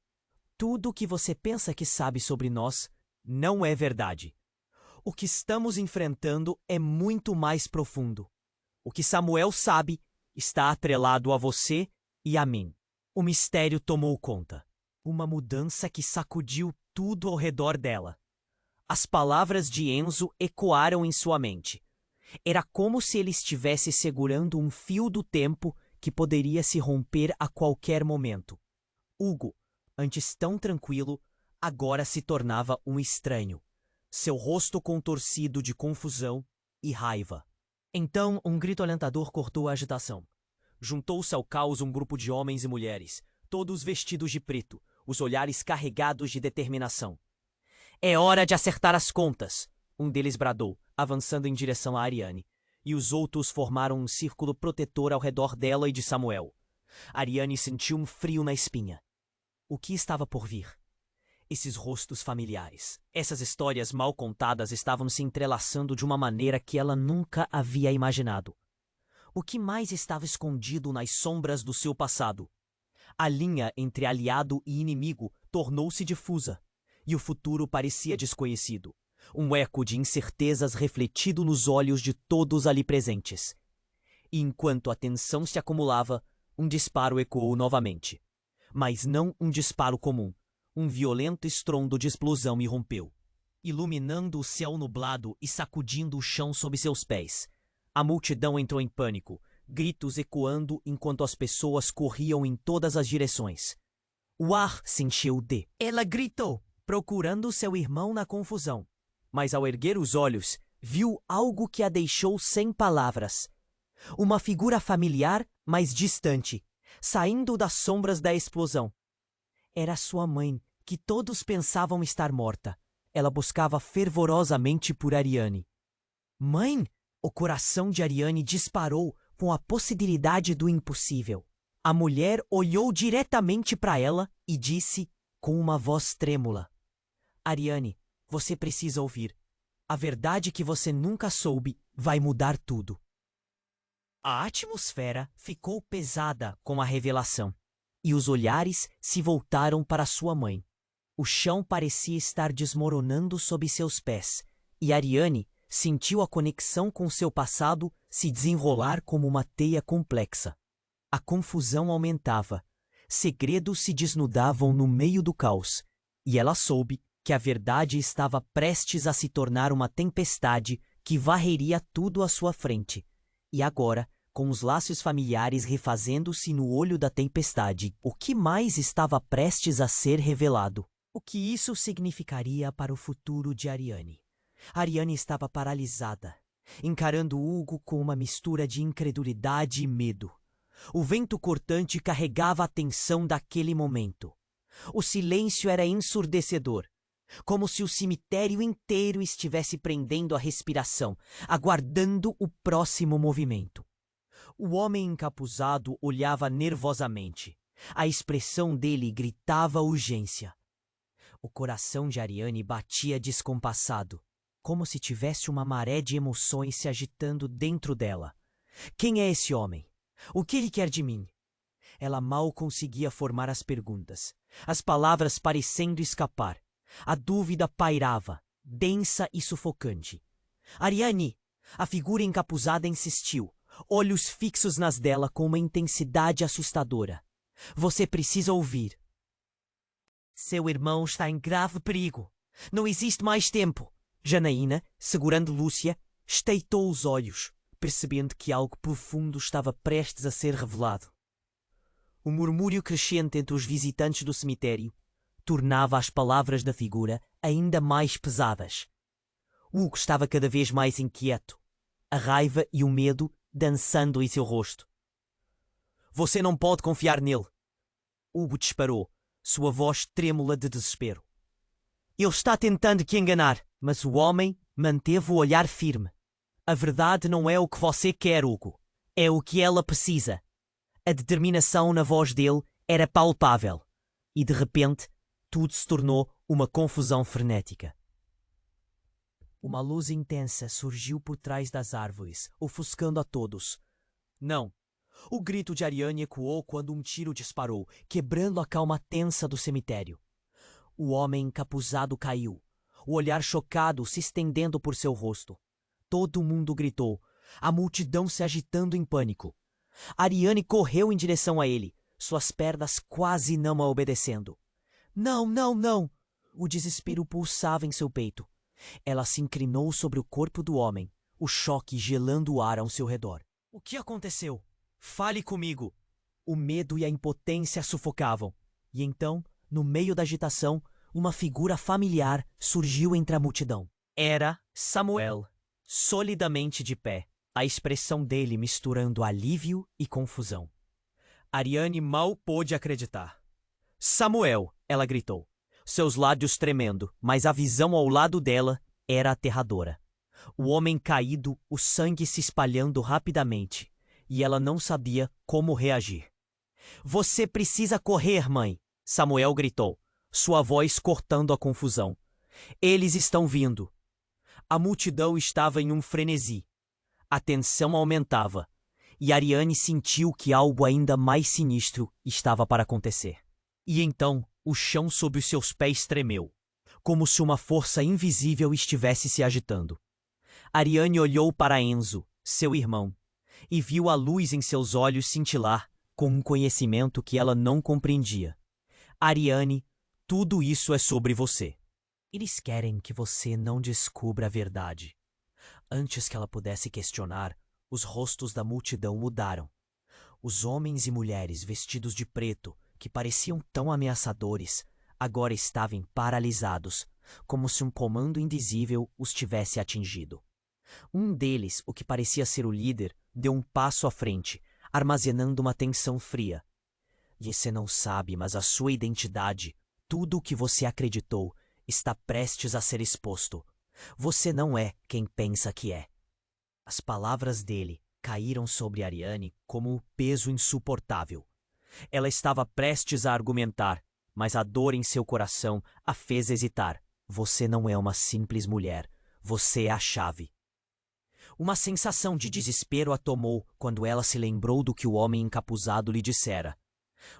tudo o que você pensa que sabe sobre nós não é verdade. O que estamos enfrentando é muito mais profundo. O que Samuel sabe está atrelado a você e a mim. O mistério tomou conta. Uma mudança que sacudiu tudo ao redor dela. As palavras de Enzo ecoaram em sua mente. Era como se ele estivesse segurando um fio do tempo que poderia se romper a qualquer momento. Hugo, antes tão tranquilo, agora se tornava um estranho, seu rosto contorcido de confusão e raiva. Então, um grito alentador cortou a agitação. Juntou-se ao caos um grupo de homens e mulheres, todos vestidos de preto, os olhares carregados de determinação. É hora de acertar as contas, um deles bradou, avançando em direção a Ariane, e os outros formaram um círculo protetor ao redor dela e de Samuel. Ariane sentiu um frio na espinha. O que estava por vir? Esses rostos familiares, essas histórias mal contadas estavam se entrelaçando de uma maneira que ela nunca havia imaginado. O que mais estava escondido nas sombras do seu passado? A linha entre aliado e inimigo tornou-se difusa, e o futuro parecia desconhecido, um eco de incertezas refletido nos olhos de todos ali presentes. E enquanto a tensão se acumulava, um disparo ecoou novamente. Mas não um disparo comum. Um violento estrondo de explosão irrompeu, iluminando o céu nublado e sacudindo o chão sob seus pés. A multidão entrou em pânico, gritos ecoando enquanto as pessoas corriam em todas as direções. O ar se encheu de... Ela gritou, procurando seu irmão na confusão. Mas ao erguer os olhos, viu algo que a deixou sem palavras. Uma figura familiar, mas distante, saindo das sombras da explosão. Era sua mãe, que todos pensavam estar morta. Ela buscava fervorosamente por Ariane. Mãe! O coração de Ariane disparou com a possibilidade do impossível. A mulher olhou diretamente para ela e disse com uma voz trêmula: Ariane, você precisa ouvir. A verdade que você nunca soube vai mudar tudo. A atmosfera ficou pesada com a revelação, e os olhares se voltaram para sua mãe. O chão parecia estar desmoronando sob seus pés, e Ariane sentiu a conexão com seu passado se desenrolar como uma teia complexa. A confusão aumentava, segredos se desnudavam no meio do caos, e ela soube que a verdade estava prestes a se tornar uma tempestade que varreria tudo à sua frente. E agora, com os laços familiares refazendo-se no olho da tempestade, o que mais estava prestes a ser revelado? O que isso significaria para o futuro de Ariane? Ariane estava paralisada, encarando Hugo com uma mistura de incredulidade e medo. O vento cortante carregava a tensão daquele momento. O silêncio era ensurdecedor, como se o cemitério inteiro estivesse prendendo a respiração, aguardando o próximo movimento. O homem encapuzado olhava nervosamente. A expressão dele gritava urgência. O coração de Ariane batia descompassado, como se tivesse uma maré de emoções se agitando dentro dela. Quem é esse homem? O que ele quer de mim? Ela mal conseguia formar as perguntas, as palavras parecendo escapar. A dúvida pairava, densa e sufocante. Ariane! A figura encapuzada insistiu, olhos fixos nas dela com uma intensidade assustadora. Você precisa ouvir. Seu irmão está em grave perigo. Não existe mais tempo. Janaína, segurando Lúcia, estreitou os olhos, percebendo que algo profundo estava prestes a ser revelado. O murmúrio crescente entre os visitantes do cemitério tornava as palavras da figura ainda mais pesadas. Hugo estava cada vez mais inquieto, a raiva e o medo dançando em seu rosto. Você não pode confiar nele. Hugo disparou, sua voz trêmula de desespero. Ele está tentando te enganar, mas o homem manteve o olhar firme. A verdade não é o que você quer, Hugo. É o que ela precisa. A determinação na voz dele era palpável. E de repente, tudo se tornou uma confusão frenética. Uma luz intensa surgiu por trás das árvores, ofuscando a todos. Não! O grito de Ariane ecoou quando um tiro disparou, quebrando a calma tensa do cemitério. O homem encapuzado caiu, o olhar chocado se estendendo por seu rosto. Todo mundo gritou, a multidão se agitando em pânico. Ariane correu em direção a ele, suas pernas quase não a obedecendo. Não, não, não! O desespero pulsava em seu peito. Ela se inclinou sobre o corpo do homem, o choque gelando o ar ao seu redor. O que aconteceu? Fale comigo! O medo e a impotência a sufocavam. E então, no meio da agitação, uma figura familiar surgiu entre a multidão. Era Samuel, solidamente de pé, a expressão dele misturando alívio e confusão. Ariane mal pôde acreditar. Samuel! Ela gritou, seus lábios tremendo, mas a visão ao lado dela era aterradora. O homem caído, o sangue se espalhando rapidamente, e ela não sabia como reagir. Você precisa correr, mãe! Samuel gritou, sua voz cortando a confusão. Eles estão vindo. A multidão estava em um frenesi. A tensão aumentava, e Ariane sentiu que algo ainda mais sinistro estava para acontecer. E então, o chão sob os seus pés tremeu, como se uma força invisível estivesse se agitando. Ariane olhou para Enzo, seu irmão, e viu a luz em seus olhos cintilar com um conhecimento que ela não compreendia. Ariane, tudo isso é sobre você. Eles querem que você não descubra a verdade. Antes que ela pudesse questionar, os rostos da multidão mudaram. Os homens e mulheres vestidos de preto, que pareciam tão ameaçadores, agora estavam paralisados, como se um comando invisível os tivesse atingido. Um deles, o que parecia ser o líder, deu um passo à frente, armazenando uma tensão fria. Você não sabe, mas a sua identidade, tudo o que você acreditou, está prestes a ser exposto. Você não é quem pensa que é. As palavras dele caíram sobre Ariane como um peso insuportável. Ela estava prestes a argumentar, mas a dor em seu coração a fez hesitar. Você não é uma simples mulher. Você é a chave. Uma sensação de desespero a tomou quando ela se lembrou do que o homem encapuzado lhe dissera.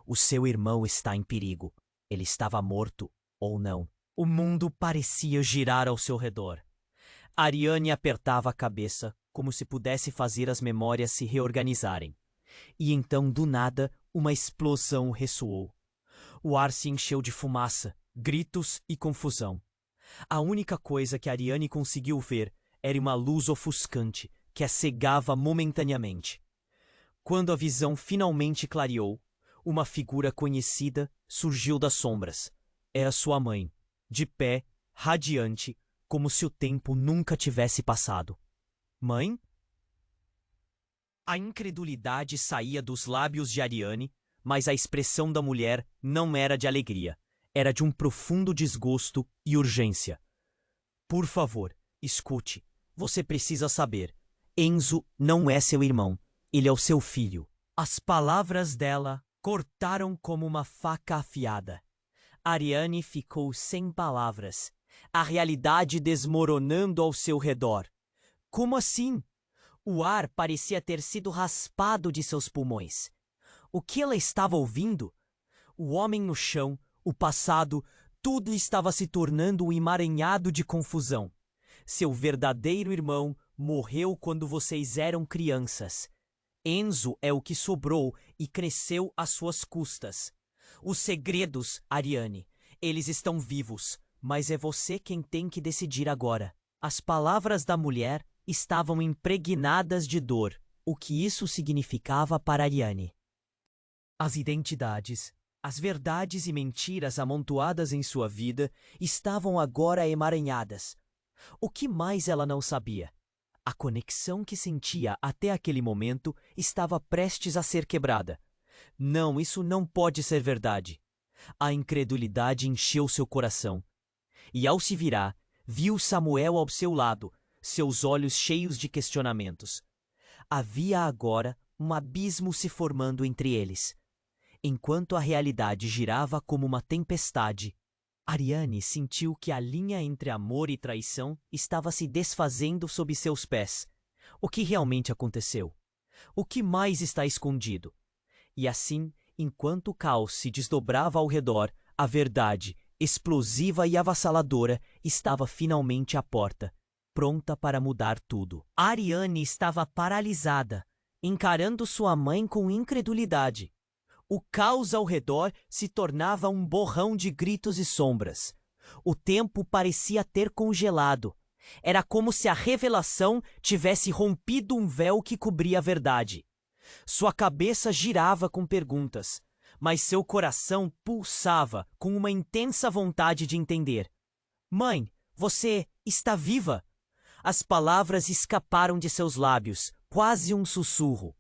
O seu irmão está em perigo. Ele estava morto ou não. O mundo parecia girar ao seu redor. Ariane apertava a cabeça, como se pudesse fazer as memórias se reorganizarem. E então, do nada, uma explosão ressoou. O ar se encheu de fumaça, gritos e confusão. A única coisa que Ariane conseguiu ver era uma luz ofuscante que a cegava momentaneamente. Quando a visão finalmente clareou, uma figura conhecida surgiu das sombras. Era sua mãe, de pé, radiante, como se o tempo nunca tivesse passado. Mãe? A incredulidade saía dos lábios de Ariane, mas a expressão da mulher não era de alegria. Era de um profundo desgosto e urgência. Por favor, escute. Você precisa saber. Enzo não é seu irmão. Ele é o seu filho. As palavras dela cortaram como uma faca afiada. Ariane ficou sem palavras, a realidade desmoronando ao seu redor. Como assim? O ar parecia ter sido raspado de seus pulmões. O que ela estava ouvindo? O homem no chão, o passado, tudo estava se tornando um emaranhado de confusão. Seu verdadeiro irmão morreu quando vocês eram crianças. Enzo é o que sobrou e cresceu às suas custas. Os segredos, Ariane, eles estão vivos, mas é você quem tem que decidir agora. As palavras da mulher estavam impregnadas de dor, o que isso significava para Ariane. As identidades, as verdades e mentiras amontoadas em sua vida estavam agora emaranhadas. O que mais ela não sabia? A conexão que sentia até aquele momento estava prestes a ser quebrada. Não, isso não pode ser verdade. A incredulidade encheu seu coração. E ao se virar, viu Samuel ao seu lado, seus olhos cheios de questionamentos. Havia agora um abismo se formando entre eles. Enquanto a realidade girava como uma tempestade, Ariane sentiu que a linha entre amor e traição estava se desfazendo sob seus pés. O que realmente aconteceu? O que mais está escondido? E assim, enquanto o caos se desdobrava ao redor, a verdade, explosiva e avassaladora, estava finalmente à porta, pronta para mudar tudo. Ariane estava paralisada, encarando sua mãe com incredulidade. O caos ao redor se tornava um borrão de gritos e sombras. O tempo parecia ter congelado. Era como se a revelação tivesse rompido um véu que cobria a verdade. Sua cabeça girava com perguntas, mas seu coração pulsava com uma intensa vontade de entender. Mãe, você está viva? As palavras escaparam de seus lábios, quase um sussurro.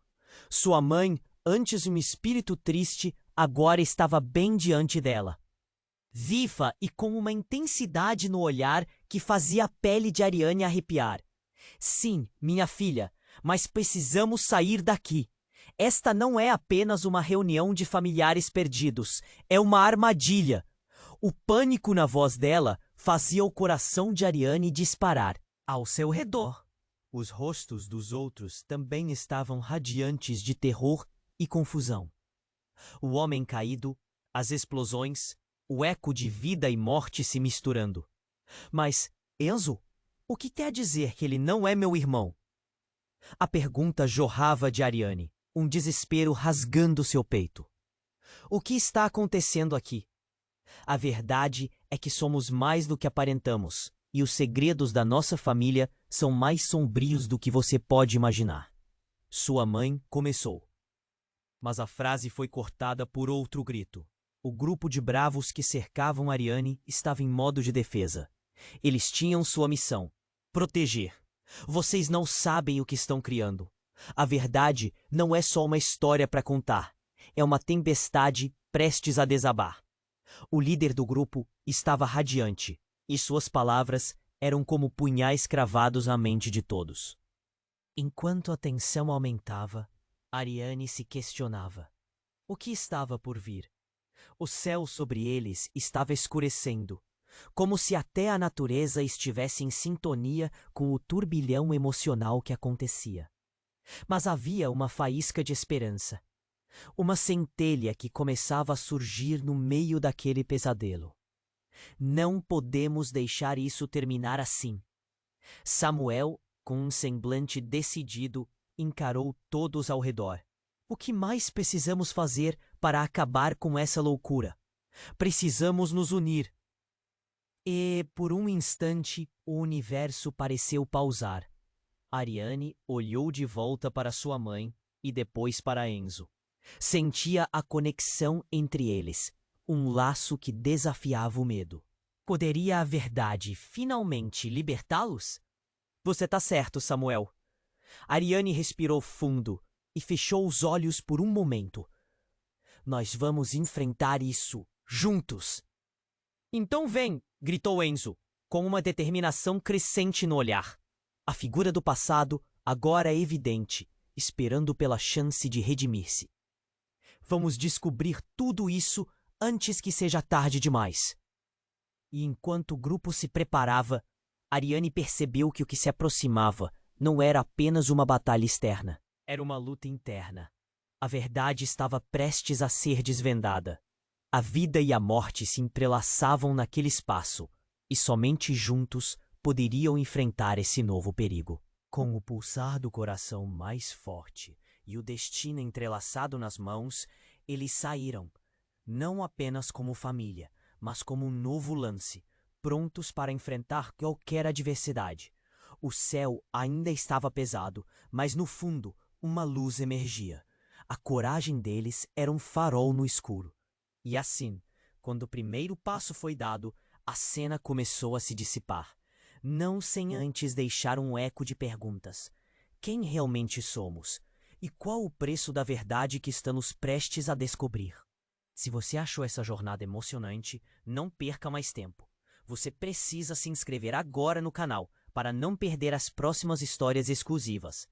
Sua mãe, antes um espírito triste, agora estava bem diante dela. Viva e com uma intensidade no olhar que fazia a pele de Ariane arrepiar. Sim, minha filha, mas precisamos sair daqui. Esta não é apenas uma reunião de familiares perdidos, é uma armadilha. O pânico na voz dela fazia o coração de Ariane disparar. Ao seu redor, Os rostos dos outros também estavam radiantes de terror e confusão. O homem caído, as explosões, o eco de vida e morte se misturando. Mas, Enzo, o que quer dizer que ele não é meu irmão? A pergunta jorrava de Ariane, um desespero rasgando seu peito. O que está acontecendo aqui? A verdade é que somos mais do que aparentamos, e os segredos da nossa família são mais sombrios do que você pode imaginar. Sua mãe começou. Mas a frase foi cortada por outro grito. O grupo de bravos que cercavam Ariane estava em modo de defesa. Eles tinham sua missão: proteger. Vocês não sabem o que estão criando. A verdade não é só uma história para contar. É uma tempestade prestes a desabar. O líder do grupo estava radiante, e suas palavras eram como punhais cravados na mente de todos. Enquanto a tensão aumentava, Ariane se questionava. O que estava por vir? O céu sobre eles estava escurecendo, como se até a natureza estivesse em sintonia com o turbilhão emocional que acontecia. Mas havia uma faísca de esperança, uma centelha que começava a surgir no meio daquele pesadelo. Não podemos deixar isso terminar assim. Samuel, com um semblante decidido, encarou todos ao redor. O que mais precisamos fazer para acabar com essa loucura? Precisamos nos unir. E, por um instante, o universo pareceu pausar. Ariane olhou de volta para sua mãe e depois para Enzo. Sentia a conexão entre eles, um laço que desafiava o medo. Poderia a verdade finalmente libertá-los? Você tá certo, Samuel. Ariane respirou fundo e fechou os olhos por um momento. Nós vamos enfrentar isso juntos. Então vem, gritou Enzo, com uma determinação crescente no olhar. A figura do passado agora é evidente, esperando pela chance de redimir-se. Vamos descobrir tudo isso antes que seja tarde demais. E enquanto o grupo se preparava, Ariane percebeu que o que se aproximava não era apenas uma batalha externa. Era uma luta interna. A verdade estava prestes a ser desvendada. A vida e a morte se entrelaçavam naquele espaço, e somente juntos poderiam enfrentar esse novo perigo. Com o pulsar do coração mais forte e o destino entrelaçado nas mãos, eles saíram, não apenas como família, mas como um novo lance, prontos para enfrentar qualquer adversidade. O céu ainda estava pesado, mas no fundo, uma luz emergia. A coragem deles era um farol no escuro. E assim, quando o primeiro passo foi dado, a cena começou a se dissipar. Não sem antes deixar um eco de perguntas. Quem realmente somos? E qual o preço da verdade que estamos prestes a descobrir? Se você achou essa jornada emocionante, não perca mais tempo. Você precisa se inscrever agora no canal para não perder as próximas histórias exclusivas.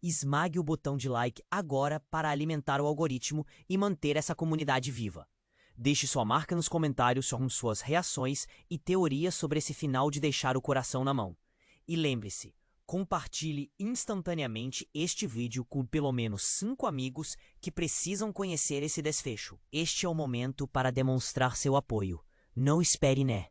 Esmague o botão de like agora para alimentar o algoritmo e manter essa comunidade viva. Deixe sua marca nos comentários com suas reações e teorias sobre esse final de deixar o coração na mão. E lembre-se, compartilhe instantaneamente este vídeo com pelo menos 5 amigos que precisam conhecer esse desfecho. Este é o momento para demonstrar seu apoio. Não espere, né?